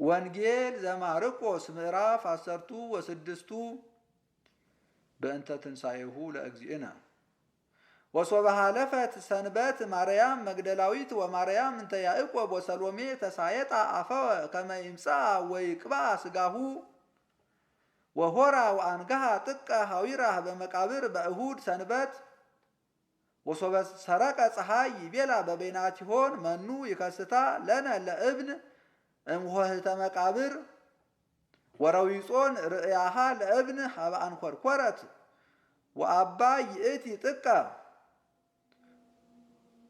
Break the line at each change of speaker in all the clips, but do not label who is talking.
ወንጌል ዘማርቆስ ምዕራፍ 16 በእንተ ትንሣኤሁ ለእግዚእነ። ወሶበ ሀለፈት ሰንበት ማርያም መግደላዊት ወማርያም እንተ ያዕቆብ ወሰሎሜ ተሳየጣ አፈወ ከመ ይምጽአ ወይቅብአ ሥጋሁ ወሆራ ወአንገሃ ጥቀ ሐዊራህ በመቃብር በእሁድ ሰንበት። ወሶበ ሰረቀ ፀሐይ ይቤላ በበይናቲሆን መኑ ይከስታ ለነ ለእብን እምሆህተ መቃብር ወረዊጾን ርእያሃ ለእብን ሀበ አንኰርኰረት ወአባ ይእቲ ጥቀ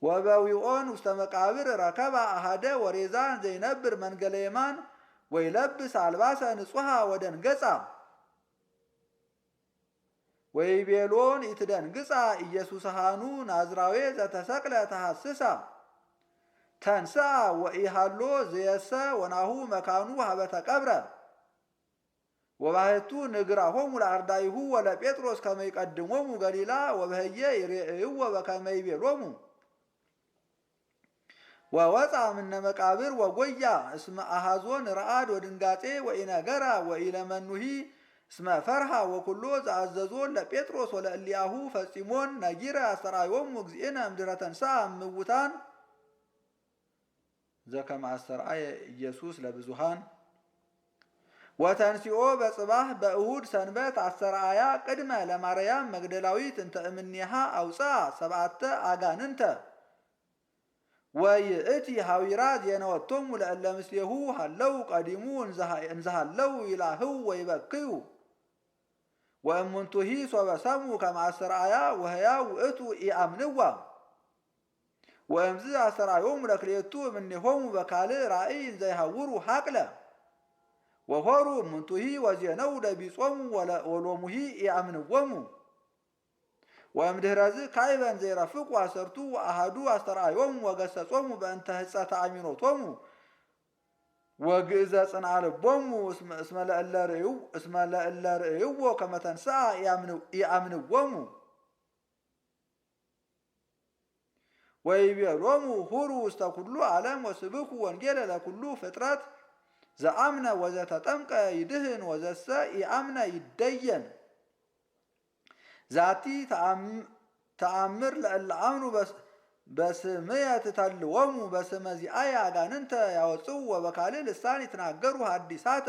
ወበዊኦን ውስተ መቃብር ረከባ አሃደ ወሬዛን ዘይነብር መንገለ የማን ወይለብስ አልባሰ ንጹሃ ወደንገጻ ወይቤሎን ይትደንግጻ ኢየሱስሃኑ ናዝራዌ ዘተሰቅለ ተሐስሳ ተንሥአ ወኢሃሎ ዘየሰ ወናሁ መካኑ ሀበ ተቀብረ ወባሕቱ ንግራሆሙ ለአርዳኢሁ ወለጴጥሮስ ከመ ይቀድሞሙ ገሊላ ወበህየ ይሬእይዎ በከመ ይቤሎሙ ወወፃ እምነ መቃብር ወጎያ እስመ አሐዞን ረአድ ወድንጋጼ ወኢነገራ ወኢለመኑሂ እስመ ፈርሃ ወኩሎ ዘአዘዞን ለጴጥሮስ ወለእሊአሁ ፈጺሞን ነጊረ አስተርአዮሙ እግዚእነ እምድኅረ ተንሥአ እምውታን ዘከመ አስተርአየ ኢየሱስ ለብዙሃን። ወተንሥኦ በጽባሕ በእሁድ ሰንበት አስተርአያ ቅድመ ለማርያም መግደላዊት እንተ እምኔሃ አውፅአ ሰብዓተ አጋንንተ ወይእቲ ሐዊራ ዜነወቶሙ ለእለ ምስሌሁ ሃለው ቀዲሙ እንዘሃለው ይላህው ወይበክዩ ወእሙንቱሂ ሶበ ሰሙ ከመ አስተርአያ ወሕያው ውእቱ ኢአምንዋ ወእምዝ አስተርአዮሙ ለክልኤቱ እምኔሆሙ በካልእ ራእይ እንዘይሐውሩ ሐቅለ ወሖሩ እሙንቱሂ ወዜነው ለቢጾሙ ወሎሙሂ ኢአምንዎሙ ወእምድኅረዝ ካዕበን ዘይረፍቁ አሰርቱ ወአሐዱ አስተርአዮሙ ወገሰጾሙ በእንተ ሕጸተ አሚኖቶሙ ወግእዘ ጽንዓ ልቦሙ እስመ ለእለ ርእይዎ ከመ ተንሥአ ኢአምንዎሙ ወይቤሎሙ ሁሩ ውስተ ኩሉ ዓለም ወስብኩ ወንጌለ ለኩሉ ፍጥረት ዘአምነ ወዘተጠምቀ ይድህን ወዘሰ ኢአምነ ይደየን ዛቲ ተአምር ለእለ አምኑ በስምየ ትተልዎሙ በስመ ዚአየ አጋንንተ ያወፅኡ ወበካልእ ልሳን ይትናገሩ ሐዲሳተ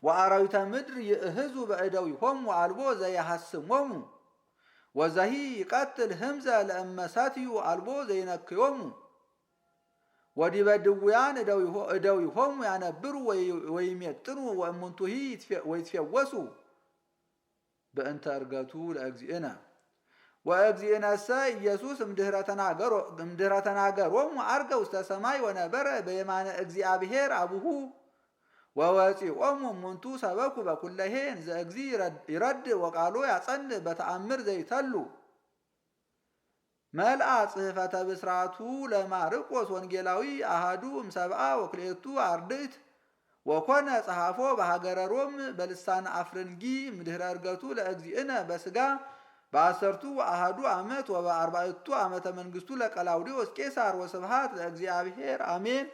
ወአራዊተ ምድር ይእህዙ በእደዊሆሙ አልቦ ዘየሐስሞሙ ወዘሂ ይቀትል ህምዘ ለእመ ሰትዩ አልቦ ዘይነክዮሙ ወዲበ ድውያን እደዊሆሙ ያነብሩ ወይሜጥኑ ወእሙንቱሂ ወይትፌወሱ በእንተ ዕርገቱ ለእግዚእነ። ወእግዚእነሰ ኢየሱስ እምድኅረ ተናገሮሙ ዐርገ ውስተ ሰማይ ወነበረ በየማነ እግዚአብሔር አቡሁ ወወፂኦሙ እሙንቱ ሰበኩ በኩለሄ እንዘ እግዚእ ይረድእ ወቃሎ ያጸንዕ በተአምር ዘይተሉ መልአ ጽሕፈተ ብስራቱ ለማርቆስ ወንጌላዊ አሐዱ እምሰብአ ወክልኤቱ አርድእት ወኮነ ጸሐፎ በሀገረ ሮም በልሳነ አፍረንጊ እምድኅረ ዕርገቱ ለእግዚእነ በሥጋ በአሰርቱ አሐዱ ዓመት ወበአርባዕቱ ዓመተ መንግሥቱ ለቀላውዴዎስ ቄሳር ወስብሐት ለእግዚአብሔር አሜን።